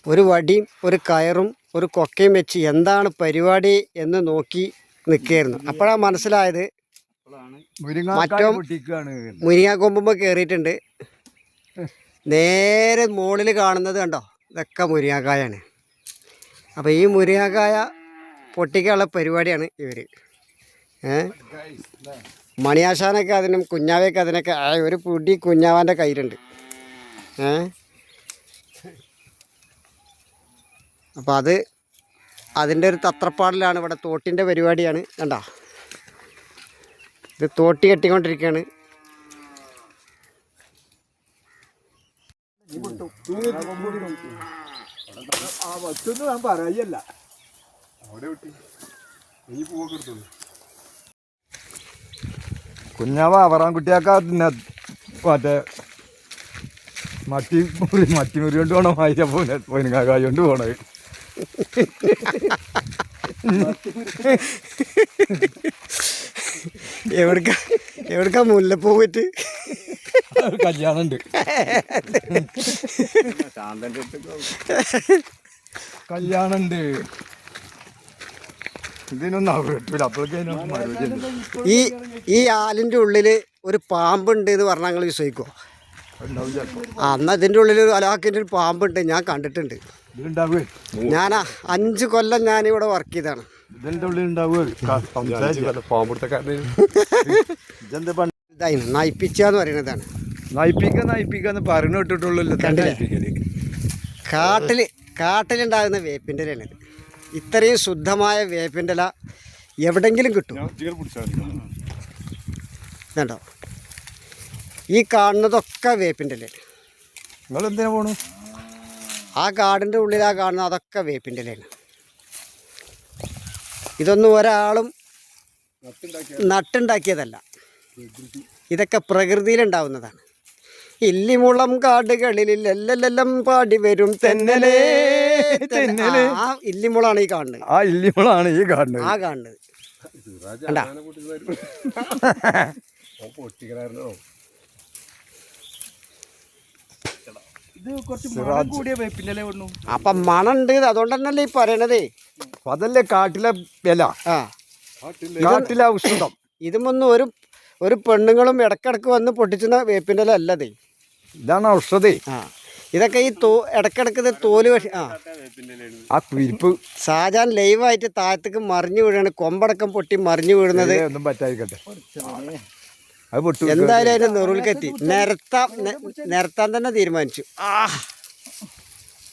ഒരു വടിയും ഒരു കയറും ഒരു കൊക്കയും വെച്ച് എന്താണ് പരിപാടി എന്ന് നോക്കി നിൽക്കുകയായിരുന്നു. അപ്പോഴാണ് മനസ്സിലായത് മറ്റോ മുരിങ്ങാക്കൊമ്പുമ്പോൾ കയറിയിട്ടുണ്ട്. നേരെ മുകളിൽ കാണുന്നത് കണ്ടോ, ഇതൊക്കെ മുരിങ്ങാക്കായാണ്. അപ്പോൾ ഈ മുരിങ്ങാക്കായ പൊട്ടിക്കാനുള്ള പരിപാടിയാണ് ഇവർ. മണിയാശാനൊക്കെ അതിനും കുഞ്ഞാവയൊക്കെ അതിനൊക്കെ ഒരു പൊടി കുഞ്ഞാവാൻ്റെ കയ്യിലുണ്ട്. അപ്പോൾ അതിൻ്റെ ഒരു തത്രപ്പാടിലാണ്. ഇവിടെ തോട്ടിൻ്റെ പരിപാടിയാണ്. കണ്ടോ, ഇത് തോട്ടി കെട്ടിക്കൊണ്ടിരിക്കുകയാണ്. കുഞ്ഞാവ അവറാൻകുട്ടിയാക്കാ മറ്റേ മറ്റിമുറി കൊണ്ട് പോകണം. പൊയിനക്കായ കൊണ്ട് പോണത് എവിടക്കാ മുല്ലപ്പൂ പോയിട്ട് കല്യാണം ഉണ്ട്. കല്യാണം ഉണ്ട്. ഇതിനൊന്നും കിട്ടൂല. അപ്പോഴേക്കും ഈ ആലിൻ്റെ ഉള്ളിൽ ഒരു പാമ്പുണ്ട് എന്ന് പറഞ്ഞാൽ നിങ്ങൾ വിശ്വസിക്കുമോ? എന്നാൽ ഇതിൻ്റെ ഉള്ളിൽ ഒരു അലാക്കിൻ്റെ ഒരു പാമ്പുണ്ട്, ഞാൻ കണ്ടിട്ടുണ്ട്. ഞാൻ 5 കൊല്ലം ഞാനിവിടെ വർക്ക് ചെയ്താണ്. ഇതിൻ്റെ ഉള്ളിൽ നയിപ്പിച്ചാന്ന് പറയുന്നതാണ്. നയിപ്പിക്കാന്ന് പറഞ്ഞു കേട്ടിട്ടുള്ളൂ. കാട്ടിലുണ്ടാകുന്ന വേപ്പിൻ്റെ ഇലയാണിത്. ഇത്രയും ശുദ്ധമായ വേപ്പിൻ്റെ ഇല എവിടെങ്കിലും കിട്ടും. കേട്ടോ, ഈ കാണുന്നതൊക്കെ വേപ്പിൻ്റെ ഇലയാണ്. നിങ്ങൾ എന്തിനാ പോണു? ആ കാടിൻ്റെ ഉള്ളിൽ ആ കാണുന്ന അതൊക്കെ വേപ്പിൻ്റെ ഇലയാണ്. ഇതൊന്നും ഒരാളും നട്ടുണ്ടാക്കിയതല്ല, ഇതൊക്കെ പ്രകൃതിയിലുണ്ടാവുന്നതാണ്. ഇല്ലിമുളം കാടുകളിൽ എല്ലെല്ലാം പാടി വരും തെന്നലേ തെന്നലേ. ആ ഇല്ലിമുളാണ് ഈ കാണുന്നത്. ആ ഇല്ലിമുളാണ് ഈ കാണുന്നത്. ആ കാണുന്നത് കണ്ടാ. അപ്പൊ മണുണ്ട്, അതുകൊണ്ട് തന്നെയല്ലേ ഈ പറയണതേ. അതല്ലേ കാട്ടിലെ വില. കാട്ടിലെ ഔഷധം. ഇതുമൊന്നും ഒരു പെണ്ണുങ്ങളും ഇടക്കിടക്ക് വന്ന് പൊട്ടിച്ചുന്ന വേപ്പിൻ്റെ ഇല അല്ലതേ. ഇതാണ് ഔഷധേ. ഇതൊക്കെ ഈ ഇടക്കിടക്ക് തോല് ആ കുരിപ്പ് ഷാജാൻ ലൈവായിട്ട് താഴത്തേക്ക് മറിഞ്ഞു വീഴാണ്. കൊമ്പടക്കം പൊട്ടി മറിഞ്ഞു വീഴുന്നത്. ഒന്നും പറ്റാതിരിക്കട്ടെ. എന്തായാലും അതിന്റെ നെറുവിൽക്കെത്തി. നിരത്താൻ തന്നെ തീരുമാനിച്ചു.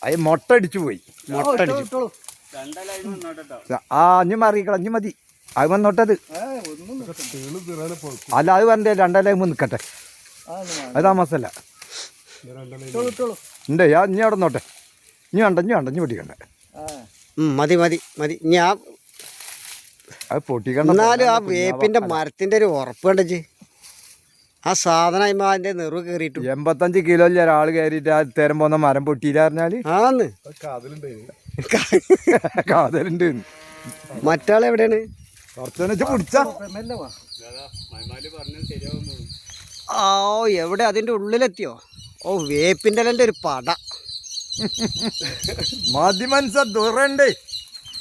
അത് മൊട്ടടിച്ചു പോയി. മൊട്ടടിച്ചു. അഞ്ഞു മാറിക്കള, അഞ്ഞു മതി. അത് വന്നോട്ടത്. അല്ല, അത് പറഞ്ഞ 2 ലൈം നിൽക്കട്ടെ. അത് താമസമല്ല ഉണ്ട്. ഇനി അവിടെ നോട്ടെ. ഇനി വേണ്ട ഇനി പൊട്ടിക്കണ്ട. മതി മതി മതി. ഞാൻ അത് പൊട്ടിക്കണ്ട. എന്നാലും ആ വേപ്പിന്റെ മരത്തിന്റെ ഒരു ഉറപ്പ് കണ്ടച്ച്. ആ സാധനം അതിന്റെ നെറു കയറിയിട്ടു. 85 കിലോ ഒരാൾ കയറിയിട്ട് ആ തരം പോന്ന മരം പൊട്ടിയില്ല പറഞ്ഞാല് ആന്ന് കാതലുണ്ട്. മറ്റാളെവിടെയാണ്? പിടിച്ച എവിടെ? അതിന്റെ ഉള്ളിലെത്തിയോ? ഓ, വേപ്പിന്റെ ഇലന്റെ ഒരു പട. മതി മനസ്സ ദുറണ്ടേ.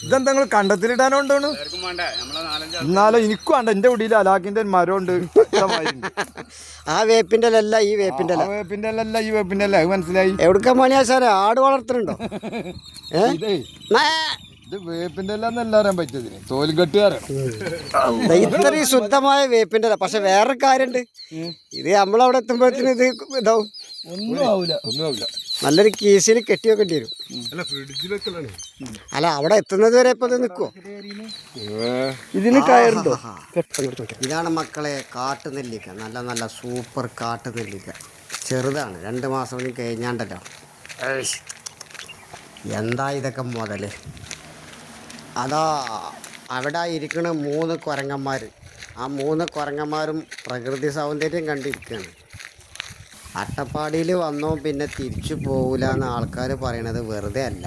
ഇതെന്താ നിങ്ങൾ കണ്ടത്തിലിടാനോണ്ടാണ്? എന്നാലും എനിക്കും വേണ്ട. എന്റെ കുടിയിൽ അലാക്കിന്റെ മരം ഉണ്ട്. ആ വേപ്പിന്റെ അല്ല ഈ വേപ്പിന്റെ അല്ല. വേപ്പിന്റെ അല്ല ഈ വേപ്പിന്റെ അല്ല. അത് മനസ്സിലായി. എവിടുക്ക മണിയാശാനെ ആട് വളർത്തുന്നുണ്ടോ? ഇത് വേപ്പിന്റെ എല്ലാം എല്ലാവരും പറ്റിയതിന് തോലും കെട്ടുകാരാണ്. ഇത്രയും ശുദ്ധമായ വേപ്പിന്റെ അല്ല. പക്ഷെ വേറൊരു കാര്യമുണ്ട്. ഇത് നമ്മളവിടെ എത്തുമ്പോഴത്തേന് ഇത് ഇതാവും. ഒന്നും ആവില്ല. നല്ലൊരു കീസിൽ കെട്ടി വെക്കേണ്ടി വരും. അല്ല, അവിടെ എത്തുന്നത് വരെ ഇപ്പൊ നിൽക്കുവോ? ഇതിന് കയറുണ്ടോ? ഇതാണ് മക്കളെ കാട്ടുനെല്ലിക്ക. നല്ല നല്ല സൂപ്പർ കാട്ടുനെല്ലിക്ക. ചെറുതാണ്, 2 മാസം കഴിഞ്ഞാണ്ടല്ലോ. എന്താ ഇതൊക്കെ മുതല്. അതാ അവിടെ ഇരിക്കണ 3 കുരങ്ങന്മാർ. ആ 3 കുരങ്ങന്മാരും പ്രകൃതി സൗന്ദര്യം കണ്ടിരിക്കുകയാണ്. അട്ടപ്പാടിയിൽ വന്നോ പിന്നെ തിരിച്ചു പോകില്ല എന്ന് ആൾക്കാർ പറയണത് വെറുതെ അല്ല.